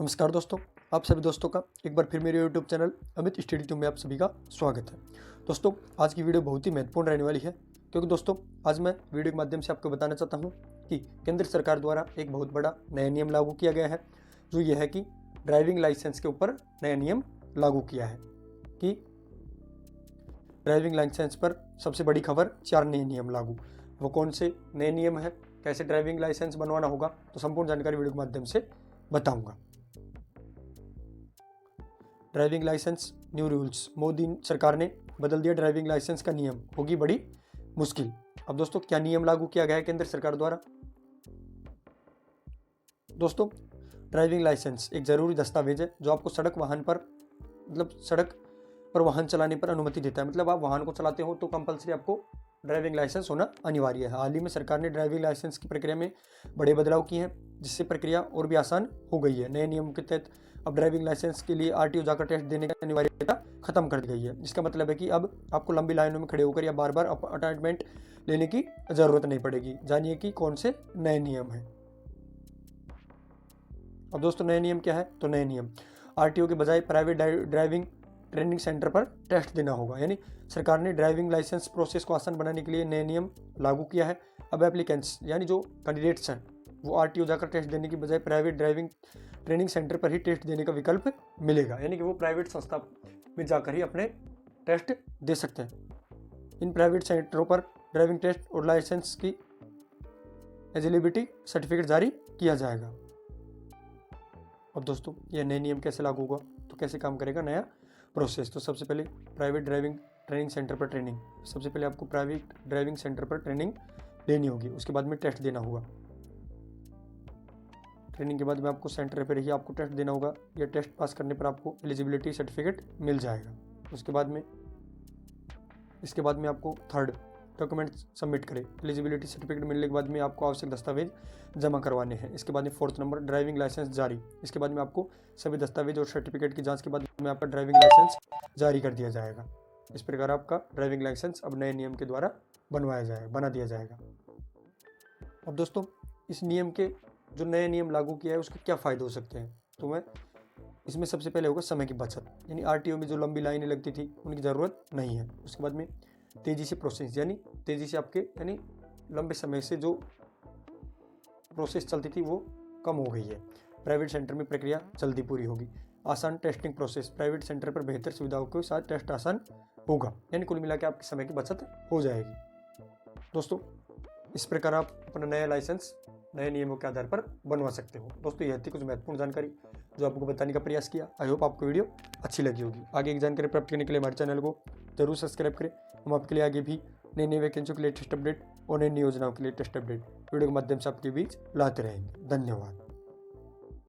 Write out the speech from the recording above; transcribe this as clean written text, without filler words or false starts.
नमस्कार दोस्तों, आप सभी दोस्तों का एक बार फिर मेरे YouTube channel Amit study two में आप सभी का स्वागत है। दोस्तों, आज की वीडियो बहुत ही महत्वपूर्ण रहने वाली है क्योंकि दोस्तों आज मैं वीडियो के माध्यम से आपको बताना चाहता हूं कि केंद्र सरकार द्वारा एक बहुत बड़ा नया नियम लागू किया गया है, जो ये है कि ड्राइविंग लाइसेंस के ऊपर नया नियम लागू किया है कि ड्राइविंग लाइसेंस पर सबसे बड़ी खबर 4 नए नियम लागू। वो कौन से नए नियम है, कैसे ड्राइविंग लाइसेंस बनवाना होगा, तो संपूर्ण जानकारी वीडियो के माध्यम से बताऊंगा। Driving licence new rules, Modi सरकार ने बदल दिया ड्राइविंग लाइसेंस का नियम, होगी बड़ी मुश्किल। अब दोस्तों क्या नियम लागू किया गया है केंद्र सरकार द्वारा? दोस्तों, ड्राइविंग लाइसेंस एक जरूरी दस्तावेज है जो आपको सड़क पर वाहन चलाने पर अनुमति देता है। मतलब आप वाहन को चलाते हो तो कंपलसरी आपको ड्राइविंग लाइसेंस होना अनिवार्य है। हाल ही में सरकार ने ड्राइविंग लाइसेंस की प्रक्रिया में बड़े बदलाव किए हैं, जिससे प्रक्रिया और भी आसान हो गई है। नए नियम के तहत अब ड्राइविंग लाइसेंस के लिए आरटीओ जाकर टेस्ट देने की अनिवार्यता खत्म कर दी गई है। इसका मतलब है कि अब आपको लंबी लाइनों में खड़े होकर या बार बार अपॉइंटमेंट लेने की जरूरत नहीं पड़ेगी। जानिए कि कौन से नए नियम हैं। अब दोस्तों नए नियम क्या है? तो नए नियम आरटीओ के बजाय प्राइवेट ड्राइविंग ट्रेनिंग सेंटर पर टेस्ट देना होगा। यानी सरकार ने ड्राइविंग लाइसेंस प्रोसेस को आसान बनाने के लिए नए नियम लागू किया है। अब एप्लीकेंट्स यानी जो कैंडिडेट्स हैं वो आरटीओ जाकर टेस्ट देने की बजाय प्राइवेट ड्राइविंग ट्रेनिंग सेंटर पर ही टेस्ट देने का विकल्प मिलेगा। यानी कि वो प्राइवेट संस्था में जाकर ही अपने टेस्ट दे सकते हैं। इन प्राइवेट सेंटरों पर ड्राइविंग टेस्ट और लाइसेंस की एलिजिबिलिटी सर्टिफिकेट जारी किया जाएगा। अब दोस्तों यह नए नियम कैसे लागू होगा, तो कैसे काम करेगा नया प्रोसेस? तो सबसे पहले प्राइवेट ड्राइविंग ट्रेनिंग सेंटर पर ट्रेनिंग। सबसे पहले आपको प्राइवेट ड्राइविंग सेंटर पर ट्रेनिंग लेनी होगी, उसके बाद में टेस्ट देना होगा। ट्रेनिंग के बाद में आपको सेंटर पर ही आपको टेस्ट देना होगा। यह टेस्ट पास करने पर आपको एलिजिबिलिटी सर्टिफिकेट मिल जाएगा। इसके बाद में आपको थर्ड डॉक्यूमेंट सबमिट करें। एलिजिबिलिटी सर्टिफिकेट मिलने के बाद में आपको आवश्यक दस्तावेज जमा करवाने हैं। इसके बाद में फोर्थ नंबर ड्राइविंग लाइसेंस जारी। इसके बाद में आपको सभी दस्तावेज और सर्टिफिकेट की जांच के बाद में आपका ड्राइविंग लाइसेंस जारी कर दिया जाएगा। इस प्रकार आपका ड्राइविंग लाइसेंस अब नए नियम के द्वारा बना दिया जाएगा। अब दोस्तों इस नियम के जो नए नियम लागू किया है उसके क्या फ़ायदे हो सकते हैं? तो मैं इसमें सबसे पहले होगा समय की बचत। यानी आरटीओ में जो लंबी लाइनें लगती थी उनकी ज़रूरत नहीं है। उसके बाद में तेज़ी से प्रोसेस, यानी तेज़ी से आपके यानी लंबे समय से जो प्रोसेस चलती थी वो कम हो गई है। प्राइवेट सेंटर में प्रक्रिया जल्दी पूरी होगी। आसान टेस्टिंग प्रोसेस, प्राइवेट सेंटर पर बेहतर सुविधाओं के साथ टेस्ट आसान होगा। यानी कुल मिला के आपके समय की बचत हो जाएगी। दोस्तों इस प्रकार आप अपना नया लाइसेंस नए नियमों के आधार पर बनवा सकते हो। दोस्तों यह थी कुछ महत्वपूर्ण जानकारी जो आपको बताने का प्रयास किया। आई होप आपको वीडियो अच्छी लगी होगी। आगे की जानकारी प्राप्त करने के लिए हमारे चैनल को जरूर सब्सक्राइब करें। हम आपके लिए आगे भी नई नई वैकेंसियों के लेटेस्ट अपडेट और नई नई योजनाओं के लेटेस्ट अपडेट वीडियो के माध्यम से आपके बीच लाते रहेंगे। धन्यवाद।